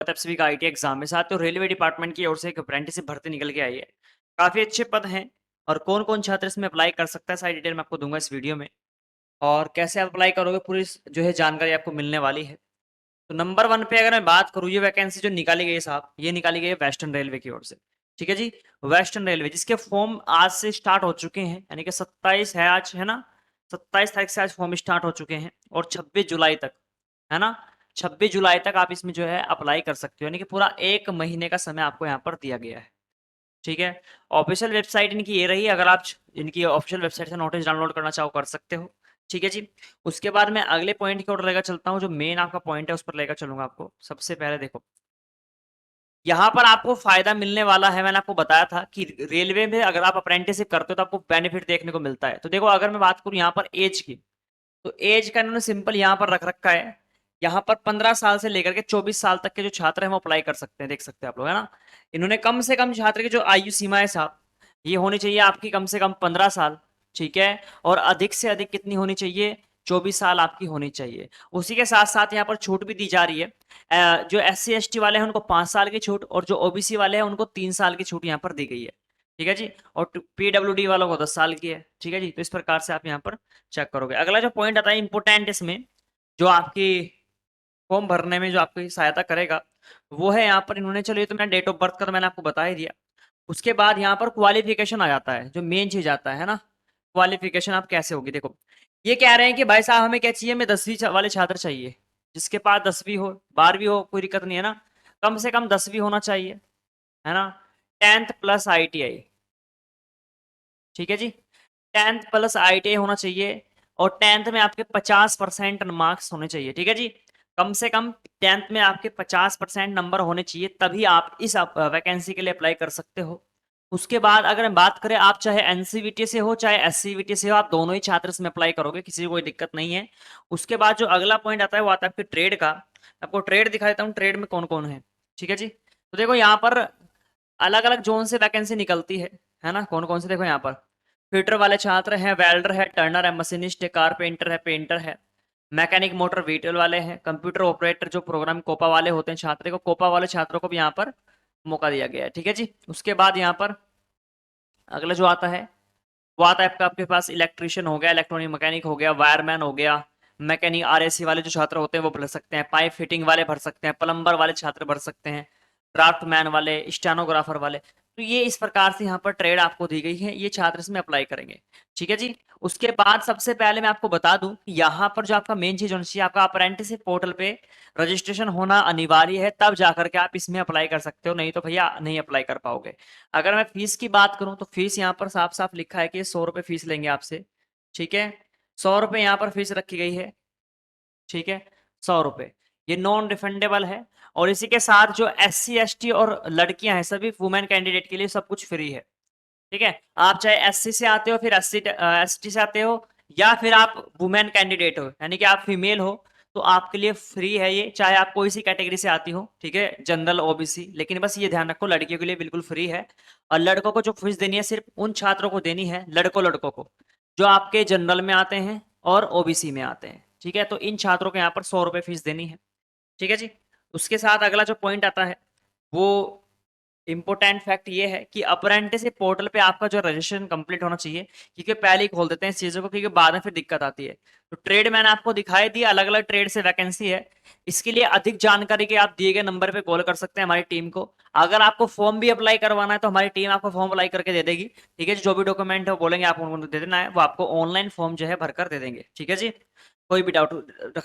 आप सभी का आईटी एग्जाम में साथ तो रेलवे डिपार्टमेंट की ओर से एक अप्रेंटिसशिप भर्ती निकल के आई है। काफी अच्छे पद हैं और कौन कौन छात्र इसमें अप्लाई कर सकता है सारी डिटेल मैं आपको दूंगा इस वीडियो में। और कैसे आप अप्लाई करोगे पूरी जो है जानकारी आपको मिलने वाली है। तो नंबर 1 पे अगर मैं बात करूँ, ये वैकेंसी जो निकाली गई है साहब, ये निकाली गई है वेस्टर्न रेलवे की ओर से। ठीक है जी। वेस्टर्न रेलवे जिसके फॉर्म आज से स्टार्ट हो चुके हैं, यानी कि 27 है आज, है ना। 27 तारीख से आज फॉर्म स्टार्ट हो चुके हैं और 26 जुलाई तक, है ना। 26 जुलाई तक आप इसमें जो है अप्लाई कर सकते हो, यानी कि पूरा 1 महीने का समय आपको यहाँ पर दिया गया है। ठीक है। ऑफिशियल वेबसाइट इनकी ये रही, अगर आप इनकी ऑफिशियल वेबसाइट से नोटिस डाउनलोड करना चाहो कर सकते हो। ठीक है जी। उसके बाद मैं अगले पॉइंट की ओर लेकर चलता हूँ, जो मेन आपका पॉइंट है उस पर लेकर चलूंगा आपको। सबसे पहले देखो, यहाँ पर आपको फायदा मिलने वाला है। मैंने आपको बताया था कि रेलवे में अगर आप अप्रेंटिसशिप करते हो तो आपको बेनिफिट देखने को मिलता है। तो देखो, अगर मैं बात करूँ यहाँ पर एज की, तो एज का इन्होंने सिंपल यहाँ पर रख रखा है। यहाँ पर 15 साल से लेकर के 24 साल तक के जो छात्र हैं वो अप्लाई कर सकते हैं, देख सकते हैं आप लोग, है ना। इन्होंने कम से कम छात्र की जो आयु सीमा है साहब, ये होनी चाहिए आपकी कम से कम 15 साल। ठीक है। और अधिक से अधिक कितनी होनी चाहिए, 24 साल आपकी होनी चाहिए। उसी के साथ साथ यहाँ पर छूट भी दी जा रही है। जो SC ST वाले हैं उनको 5 साल की छूट, और जो OBC वाले हैं उनको 3 साल की छूट यहाँ पर दी गई है। ठीक है जी। और PWD वालों को 10 साल की है। ठीक है जी। तो इस प्रकार से आप यहाँ पर चेक करोगे। अगला जो पॉइंट आता है इंपोर्टेंट इसमें, जो आपकी फॉर्म भरने में जो आपकी सहायता करेगा, वो है यहाँ पर इन्होंने, चलो ये तो मैंने डेट ऑफ बर्थ का तो मैंने आपको बता ही दिया। उसके बाद यहाँ पर क्वालिफिकेशन आ जाता है, जो मेन चीज आता है ना। क्वालिफिकेशन आप कैसे होगी, देखो। ये कह रहे हैं कि भाई साहब हमें क्या चाहिए, हमें 10वीं वाले छात्र चाहिए। जिसके पास 10वीं हो, 12वीं हो, कोई दिक्कत नहीं है ना। कम से कम 10वीं होना चाहिए, है ना। 10th plus ITI। ठीक है जी। 10th प्लस ITI होना चाहिए। और 10th में आपके 50% मार्क्स होने चाहिए। ठीक है जी। कम से कम 10th में आपके 50% नंबर होने चाहिए, तभी आप इस वैकेंसी के लिए अप्लाई कर सकते हो। उसके बाद अगर हम बात करें, आप चाहे NCVT से हो चाहे SCVT से हो, आप दोनों ही छात्र इसमें अप्लाई करोगे, किसी को कोई दिक्कत नहीं है। उसके बाद जो अगला पॉइंट आता है वो आता है आपके ट्रेड का। आपको ट्रेड दिखा देता हूँ, ट्रेड में कौन कौन है। ठीक है जी। तो देखो यहाँ पर अलग अलग जोन से वैकेंसी निकलती है ना। कौन कौन से, देखो यहाँ पर फिटर वाले छात्र हैं, वेल्डर है, टर्नर है, मशीनिस्ट है, कारपेंटर है, पेंटर है, मैकेनिक मोटर व्हीकल वाले हैं, कंप्यूटर ऑपरेटर जो प्रोग्राम कोपा वाले होते हैं छात्र को, कोपा वाले छात्रों को भी यहाँ पर मौका दिया गया है। ठीक है जी। उसके बाद यहाँ पर अगला जो आता है वो आता है आपका, आपके पास इलेक्ट्रिशियन हो गया, इलेक्ट्रॉनिक मैकेनिक हो गया, वायरमैन हो गया, मैकेनिक RAC वाले जो छात्र होते हैं वो भर सकते हैं, पाइप फिटिंग वाले भर सकते हैं, प्लम्बर वाले छात्र भर सकते हैं, ड्राफ्टमैन वाले, स्टेनोग्राफर वाले। तो ये इस प्रकार से यहाँ पर ट्रेड आपको दी गई है, ये छात्र इसमें अप्लाई करेंगे। ठीक है जी। उसके बाद सबसे पहले मैं आपको बता दूं, यहाँ पर जो आपका मेन चीज होनी चाहिए, आपका अप्रेंटिसशिप पोर्टल पे रजिस्ट्रेशन होना अनिवार्य है, तब जाकर के आप इसमें अप्लाई कर सकते हो, नहीं तो भैया नहीं अप्लाई कर पाओगे। अगर मैं फीस की बात करूं तो फीस यहाँ पर साफ साफ लिखा है कि 100 रुपये फीस लेंगे आपसे। ठीक है। 100 रुपये यहाँ पर फीस रखी गई है। ठीक है। 100 रुपये ये नॉन रिफंडेबल है। और इसी के साथ जो SC ST और लड़कियां हैं, सभी वुमेन कैंडिडेट के लिए सब कुछ फ्री है। ठीक है। आप चाहे SC से आते हो, फिर ST से आते हो, या फिर आप वुमेन कैंडिडेट हो, यानी कि आप फीमेल हो, तो आपके लिए फ्री है ये, चाहे आप कोई सी कैटेगरी से आती हो। ठीक है। जनरल OBC, लेकिन बस ये ध्यान रखो लड़कियों के लिए बिल्कुल फ्री है। और लड़कों को जो फीस देनी है सिर्फ उन छात्रों को देनी है, लड़कों लड़कों को, जो आपके जनरल में आते हैं और OBC में आते हैं। ठीक है। तो इन छात्रों को यहाँ पर 100 रुपये फीस देनी है। ठीक है जी। उसके साथ अगला जो पॉइंट आता है वो इंपॉर्टेंट फैक्ट ये है कि अप्रेंटिसशिप पोर्टल पे आपका जो रजिस्ट्रेशन कंप्लीट होना चाहिए, क्योंकि पहले ही खोल देते हैं इस चीजों को, क्योंकि बाद में फिर दिक्कत आती है। तो ट्रेड मैंने आपको दिखाई दिया, अलग अलग ट्रेड से वैकेंसी है। इसके लिए अधिक जानकारी के आप दिए गए नंबर पे कॉल कर सकते हैं हमारी टीम को। अगर आपको फॉर्म भी अप्लाई करवाना है तो हमारी टीम आपको फॉर्म अप्लाई करके दे देगी। ठीक है। जो भी डॉक्यूमेंट है वो बोलेंगे आप उनको दे देना है, वो आपको ऑनलाइन फॉर्म जो है भरकर दे देंगे। ठीक है जी। कोई भी डाउट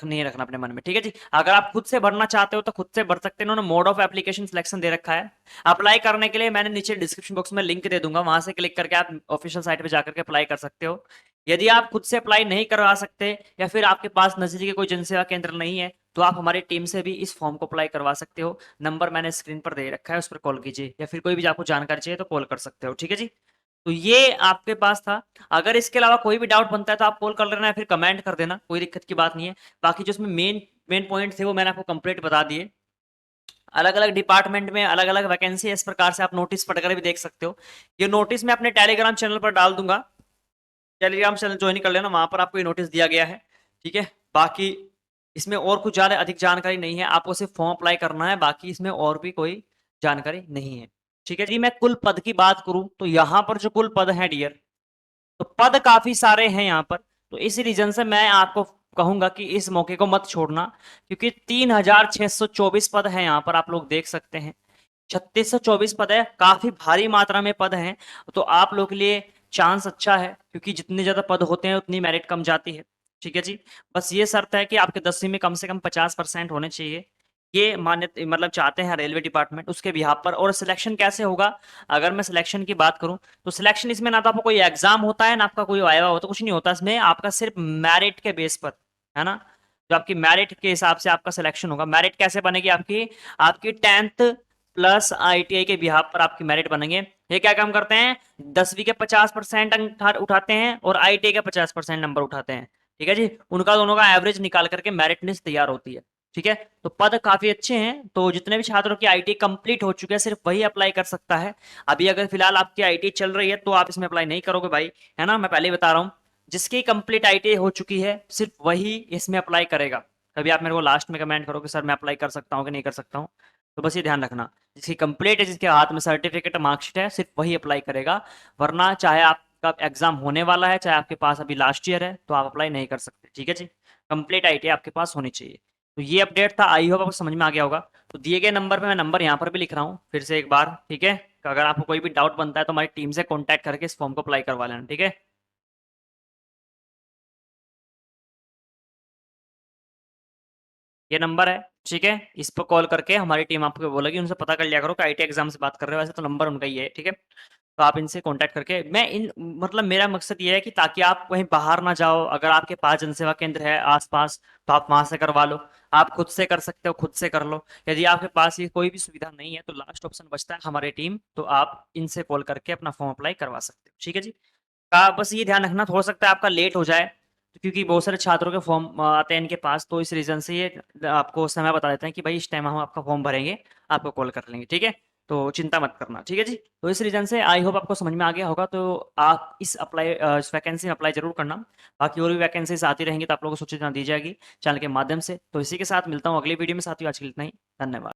नहीं रखना अपने मन में। ठीक है जी। अगर आप खुद से भरना चाहते हो तो खुद से भर सकते हैं, इन्होंने मोड ऑफ एप्लीकेशन सिलेक्शन दे रखा है। अप्लाई करने के लिए मैंने नीचे डिस्क्रिप्शन बॉक्स में लिंक दे दूंगा, वहां से क्लिक करके आप ऑफिशियल साइट पे जाकर के अप्लाई कर सकते हो। यदि आप खुद से अप्लाई नहीं करवा सकते, या फिर आपके पास नजदीकी कोई जनसेवा केंद्र नहीं है, तो आप हमारी टीम से भी इस फॉर्म को अप्लाई करवा सकते हो। नंबर मैंने स्क्रीन पर दे रखा है, उस पर कॉल कीजिए, या फिर कोई भी आपको जानकारी चाहिए तो कॉल कर सकते हो। ठीक है जी। तो ये आपके पास था। अगर इसके अलावा कोई भी डाउट बनता है तो आप कॉल कर लेना, या फिर कमेंट कर देना, कोई दिक्कत की बात नहीं है। बाकी जो इसमें मेन मेन पॉइंट थे वो मैंने आपको कंप्लीट बता दिए। अलग अलग डिपार्टमेंट में अलग अलग वैकेंसी है, इस प्रकार से आप नोटिस पढ़कर भी देख सकते हो। ये नोटिस मैं अपने टेलीग्राम चैनल पर डाल दूंगा, टेलीग्राम चैनल ज्वाइन कर लेना, वहां पर आपको ये नोटिस दिया गया है। ठीक है। बाकी इसमें और कुछ ज़्यादा अधिक जानकारी नहीं है, आपको सिर्फ फॉर्म अप्लाई करना है, बाकी इसमें और भी कोई जानकारी नहीं है। ठीक है जी, मैं कुल पद की बात करूँ तो यहाँ पर जो कुल पद हैं डियर, तो पद काफ़ी सारे हैं यहाँ पर, तो इस रीज़न से मैं आपको कहूँगा कि इस मौके को मत छोड़ना, क्योंकि 3624 पद हैं यहाँ पर, आप लोग देख सकते हैं। 3624 पद है, काफ़ी भारी मात्रा में पद हैं, तो आप लोग के लिए चांस अच्छा है, क्योंकि जितने ज़्यादा पद होते हैं उतनी मेरिट कम जाती है। ठीक है जी, बस ये शर्त है कि आपके 10वीं में कम से कम 50% होने चाहिए, ये मान्य मतलब चाहते हैं रेलवे डिपार्टमेंट, उसके बिहाफ पर। और सिलेक्शन कैसे होगा, अगर मैं सिलेक्शन की बात करूं तो सिलेक्शन इसमें ना तो आपको कोई एग्जाम होता है, ना आपका कोई वाइवा होता है, कुछ नहीं होता इसमें, आपका सिर्फ मेरिट के बेस पर, है ना, जो आपकी मेरिट के हिसाब से आपका सिलेक्शन होगा। मेरिट कैसे बनेगी आपकी, आपकी 10th प्लस ITI के बिहाफ पर आपकी मेरिट बनेंगे। ये क्या काम करते हैं, 10वीं के 50% अंक उठाते हैं और ITI के 50% नंबर उठाते हैं। ठीक है जी, उनका दोनों का एवरेज निकाल करके मेरिट लिस्ट तैयार होती है। ठीक है, तो पद काफी अच्छे हैं, तो जितने भी छात्रों की ITI कंप्लीट हो चुके हैं सिर्फ वही अप्लाई कर सकता है। अभी अगर फिलहाल आपकी ITI चल रही है तो आप इसमें अप्लाई नहीं करोगे भाई, है ना, मैं पहले ही बता रहा हूँ। जिसकी कंप्लीट ITI हो चुकी है सिर्फ वही इसमें अप्लाई करेगा। कभी आप मेरे को लास्ट में कमेंट करो कि सर मैं अप्लाई कर सकता हूँ कि नहीं कर सकता हूँ, तो बस ये ध्यान रखना, जिसकी कंप्लीट है, जिसके हाथ में सर्टिफिकेट मार्कशीट है, सिर्फ वही अप्लाई करेगा। वरना चाहे आपका एग्जाम होने वाला है, चाहे आपके पास अभी लास्ट ईयर है, तो आप अप्लाई नहीं कर सकते। ठीक है जी, कंप्लीट ITI आपके पास होनी चाहिए। तो ये अपडेट था, आई होप आपको समझ में आ गया होगा। तो दिए गए नंबर पे मैं नंबर यहाँ पर भी लिख रहा हूँ फिर से एक बार, ठीक है, तो अगर आपको कोई भी डाउट बनता है तो हमारी टीम से कॉन्टैक्ट करके इस फॉर्म को अप्लाई करवा लेना। ठीक है, ये नंबर है, ठीक है, इस पर कॉल करके हमारी टीम आपको बोलेगी, उनसे पता कर लिया करो कि ITI एग्जाम से बात कर रहे हो, वैसे तो नंबर उनका ही है। ठीक है, तो आप इनसे कांटेक्ट करके, मैं इन मतलब मेरा मकसद ये है कि ताकि आप कहीं बाहर ना जाओ, अगर आपके पास जनसेवा केंद्र है आसपास तो आप वहां से करवा लो, आप खुद से कर सकते हो खुद से कर लो। यदि आपके पास ये कोई भी सुविधा नहीं है तो लास्ट ऑप्शन बचता है हमारी टीम, तो आप इनसे कॉल करके अपना फॉर्म अप्लाई करवा सकते हो। ठीक है जी, का बस ये ध्यान रखना, हो सकता है आपका लेट हो जाए, तो क्योंकि बहुत सारे छात्रों के फॉर्म आते हैं इनके पास, तो इस रीज़न से ये आपको समय बता देते हैं कि भाई इस टाइम हम आपका फॉर्म भरेंगे, आपको कॉल कर लेंगे। ठीक है, तो चिंता मत करना। ठीक है जी, तो इस रीज़न से आई होप आपको समझ में आ गया होगा, तो आप इस वैकेंसी में अप्लाई जरूर करना। बाकी और भी वैकेंसीज आती रहेंगी तो आप लोगों को सूचना दी जाएगी चैनल के माध्यम से। तो इसी के साथ मिलता हूँ अगली वीडियो में, साथियों आज के लिए इतना ही, धन्यवाद।